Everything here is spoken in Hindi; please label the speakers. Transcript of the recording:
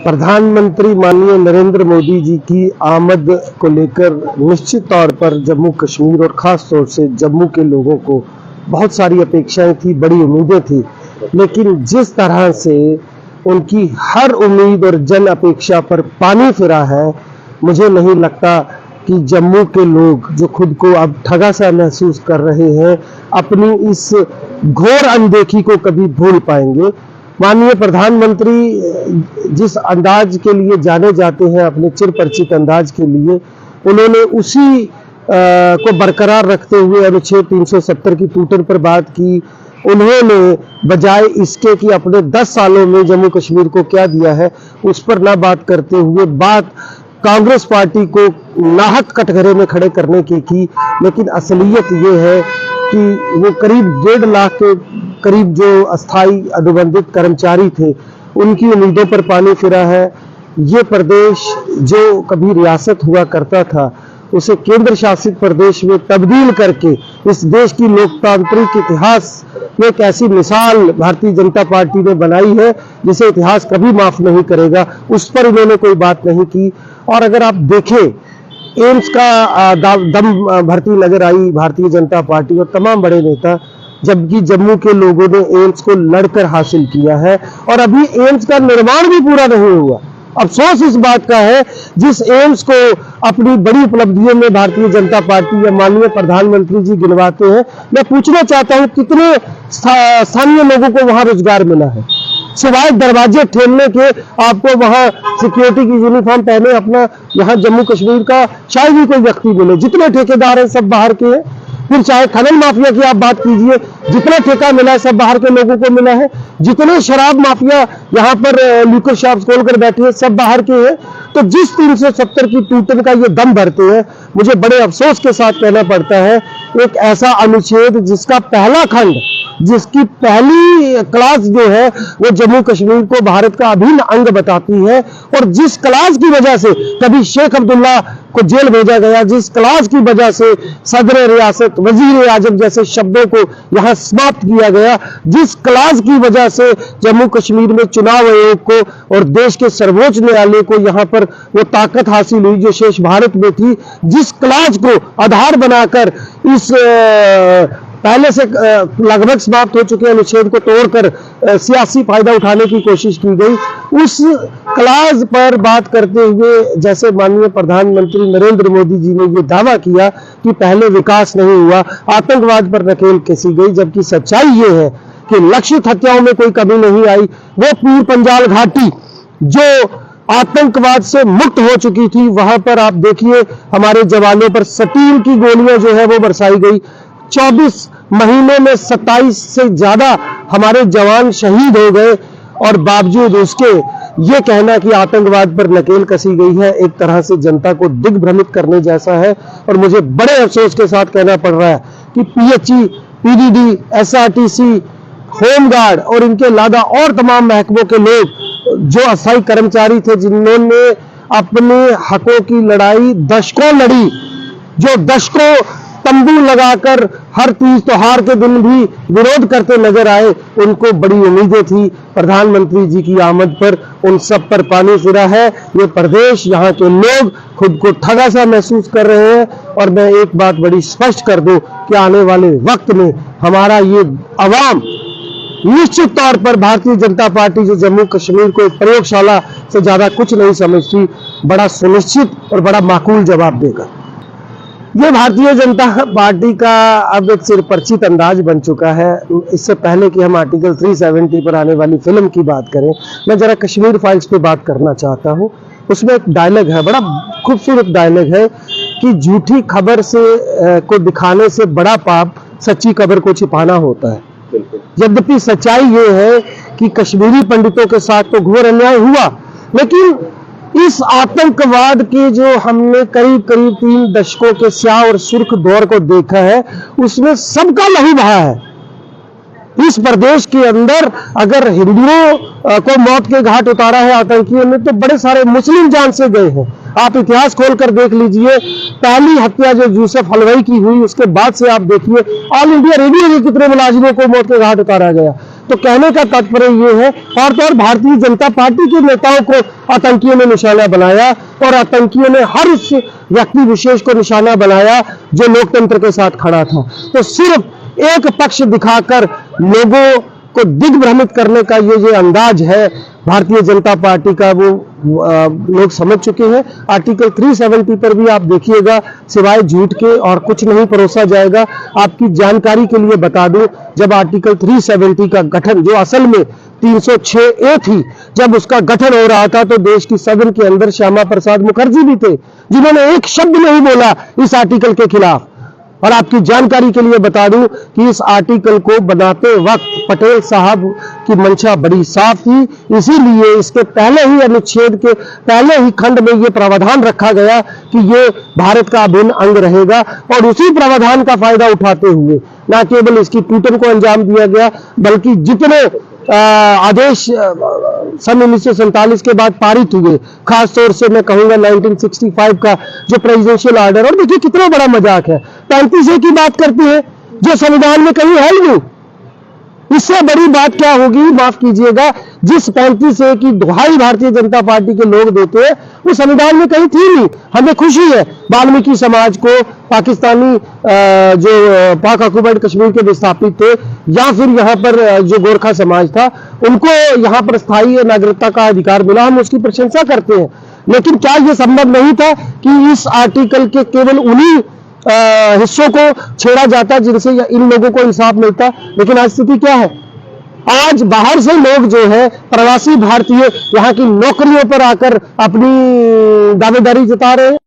Speaker 1: प्रधानमंत्री माननीय नरेंद्र मोदी जी की आमद को लेकर निश्चित तौर पर जम्मू कश्मीर और ख़ास तौर से जम्मू के लोगों को बहुत सारी अपेक्षाएं थी, बड़ी उम्मीदें थी। लेकिन जिस तरह से उनकी हर उम्मीद और जन अपेक्षा पर पानी फिरा है, मुझे नहीं लगता कि जम्मू के लोग जो खुद को अब ठगा सा महसूस कर रहे हैं, अपनी इस घोर अनदेखी को कभी भूल पाएंगे। माननीय प्रधानमंत्री जिस अंदाज के लिए जाने जाते हैं, अपने चिर परिचित अंदाज के लिए, उन्होंने उसी को बरकरार रखते हुए अनुच्छेद 370 की टूटन पर बात की। उन्होंने बजाय इसके कि अपने 10 सालों में जम्मू कश्मीर को क्या दिया है, उस पर ना बात करते हुए बात कांग्रेस पार्टी को नाहक कटघरे में खड़े करने की। लेकिन असलियत ये है कि वो करीब 1.5 लाख के करीब जो अस्थाई अनुबंधित कर्मचारी थे, उनकी उम्मीदों पर पानी फिरा है। ये प्रदेश जो कभी रियासत हुआ करता था, उसे केंद्र शासित प्रदेश में तब्दील करके इस देश की लोकतांत्रिक इतिहास में एक ऐसी मिसाल भारतीय जनता पार्टी ने बनाई है जिसे इतिहास कभी माफ नहीं करेगा। उस पर इन्होंने कोई बात नहीं की। और अगर आप देखें, एम्स का दम भर्ती नजर आई भारतीय जनता पार्टी और तमाम बड़े नेता, जबकि जम्मू के लोगों ने एम्स को लड़कर हासिल किया है और अभी एम्स का निर्माण भी पूरा नहीं हुआ। अफसोस इस बात का है, जिस एम्स को अपनी बड़ी उपलब्धियों में भारतीय जनता पार्टी या माननीय प्रधानमंत्री जी गिनवाते हैं, मैं पूछना चाहता हूं कितने स्थानीय लोगों को वहां रोजगार मिला है? सिवाय दरवाजे ठेलने के आपको वहां सिक्योरिटी की यूनिफॉर्म पहने अपना यहाँ जम्मू कश्मीर का शायद ही कोई व्यक्ति मिले। जितने ठेकेदार हैं सब बाहर के हैं। फिर चाहे खनन माफिया की आप बात कीजिए, जितना ठेका मिला है सब बाहर के लोगों को मिला है। जितने शराब माफिया यहाँ पर लीकर शॉप्स खोलकर बैठे हैं, सब बाहर के हैं। तो जिस 370 की टूटन का ये दम भरते हैं, मुझे बड़े अफसोस के साथ कहना पड़ता है, एक ऐसा अनुच्छेद जिसका पहला खंड, जिसकी पहली क्लास जो है वो जम्मू कश्मीर को भारत का अभिन्न अंग बताती है, और जिस क्लास की वजह से कभी शेख अब्दुल्ला को जेल भेजा गया, जिस क्लास की वजह से सदर रियासत, वजीर आजम जैसे शब्दों को यहाँ समाप्त किया गया, जिस क्लास की वजह से जम्मू कश्मीर में चुनाव आयोग को और देश के सर्वोच्च न्यायालय को यहाँ पर वो ताकत हासिल हुई जो शेष भारत में थी, जिस क्लास को आधार बनाकर इस पहले से लगभग समाप्त हो चुके अनुच्छेद को तोड़कर सियासी फायदा उठाने की कोशिश की गई, उस क्लास पर बात करते हुए जैसे माननीय प्रधानमंत्री नरेंद्र मोदी जी ने ये दावा किया कि पहले विकास नहीं हुआ, आतंकवाद पर नकेल कसी गई, जबकि सच्चाई ये है कि लक्षित हत्याओं में कोई कमी नहीं आई। वो पीर पंजाल घाटी जो आतंकवाद से मुक्त हो चुकी थी, वहां पर आप देखिए हमारे जवानों पर सटील की गोलियां जो है वो बरसाई गई। 24 महीने में 27 से ज्यादा हमारे जवान शहीद हो गए, और बावजूद उसके ये कहना कि आतंकवाद पर नकेल कसी गई है, एक तरह से जनता को दिग्भ्रमित करने जैसा है। और मुझे बड़े अफसोस के साथ कहना पड़ रहा है कि पीएचई, पीडीडी, एसआरटीसी, होमगार्ड और इनके अलावा और तमाम महकमों के लोग जो अस्थायी कर्मचारी थे, जिन्होंने अपने हकों की लड़ाई दशकों लड़ी, जो दशकों तंबू लगाकर हर तीज त्योहार के दिन भी विरोध करते नजर आए, उनको बड़ी उम्मीदें थी प्रधानमंत्री जी की आमद पर, उन सब पर पानी फिरा है। ये प्रदेश, यहाँ के लोग खुद को ठगा सा महसूस कर रहे हैं। और मैं एक बात बड़ी स्पष्ट कर दूं कि आने वाले वक्त में हमारा ये अवाम निश्चित तौर पर भारतीय जनता पार्टी जो जम्मू कश्मीर को एक प्रयोगशाला से ज्यादा कुछ नहीं समझती, बड़ा सुनिश्चित और बड़ा माकूल जवाब देगा। ये भारतीय जनता पार्टी का अब एक चिरपरिचित अंदाज बन चुका है। इससे पहले कि हम आर्टिकल 370 पर आने वाली फिल्म की बात करें, मैं जरा कश्मीर फाइल्स पे बात करना चाहता हूँ। उसमें एक डायलॉग है, बड़ा खूबसूरत डायलॉग है कि झूठी खबर से को दिखाने से बड़ा पाप सच्ची खबर को छिपाना होता है। यद्यपि सच्चाई ये है कि कश्मीरी पंडितों के साथ तो घोर अन्याय हुआ, लेकिन इस आतंकवाद के जो हमने करीब करीब 3 दशकों के स्याह और सुर्ख दौर को देखा है, उसमें सबका लहू बहा है। इस प्रदेश के अंदर अगर हिंदुओं को मौत के घाट उतारा है आतंकियों ने, तो बड़े सारे मुस्लिम जान से गए हैं। आप इतिहास खोलकर देख लीजिए, पहली हत्या जो यूसुफ हलवाई की हुई, उसके बाद से आप देखिए ऑल इंडिया रेडियो के कितने मुलाजिमों को मौत के घाट उतारा गया। तो कहने का तात्पर्य ये है, और तो और भारतीय जनता पार्टी के नेताओं को आतंकियों ने निशाना बनाया और आतंकियों ने हर उस व्यक्ति विशेष को निशाना बनाया जो लोकतंत्र के साथ खड़ा था। तो सिर्फ एक पक्ष दिखाकर लोगों को दिग्भ्रमित करने का ये अंदाज है भारतीय जनता पार्टी का, वो लोग समझ चुके हैं। आर्टिकल 370 पर भी आप देखिएगा, सिवाय झूठ के और कुछ नहीं परोसा जाएगा। आपकी जानकारी के लिए बता दूं, जब आर्टिकल 370 का गठन, जो असल में 306A थी, जब उसका गठन हो रहा था तो देश की सदन के अंदर श्यामा प्रसाद मुखर्जी भी थे, जिन्होंने एक शब्द नहीं बोला इस आर्टिकल के खिलाफ। और आपकी जानकारी के लिए बता दूं कि इस आर्टिकल को बनाते वक्त पटेल साहब की मंशा बड़ी साफ थी, इसीलिए इसके पहले ही अनुच्छेद के पहले ही खंड में ये प्रावधान रखा गया कि ये भारत का अभिन्न अंग रहेगा, और उसी प्रावधान का फायदा उठाते हुए न केवल इसकी टूटन को अंजाम दिया गया, बल्कि जितने आदेश सन 1947 के बाद पारित हुए, खासतौर से मैं कहूंगा 1965 का जो प्रेसिडेंशियल ऑर्डर, और देखिए कितना बड़ा मजाक है, 35A की बात करती है जो संविधान में कहीं है ही नहीं। इससे बड़ी बात क्या होगी, माफ कीजिएगा, जिस 35A की दुहाई भारतीय जनता पार्टी के लोग देते हैं वो संविधान में कहीं थी नहीं। हमें खुशी है वाल्मीकि समाज को, पाकिस्तानी जो पाक ऑक्युपाइड कश्मीर के विस्थापित थे, या फिर यहाँ पर जो गोरखा समाज था, उनको यहाँ पर स्थायी नागरिकता का अधिकार मिला, हम उसकी प्रशंसा करते हैं। लेकिन क्या यह संभव नहीं था कि इस आर्टिकल के केवल उन्हीं हिस्सों को छेड़ा जाता जिनसे इन लोगों को इंसाफ मिलता? लेकिन आज स्थिति क्या है, आज बाहर से लोग जो है प्रवासी भारतीय यहाँ की नौकरियों पर आकर अपनी दावेदारी जता रहे हैं।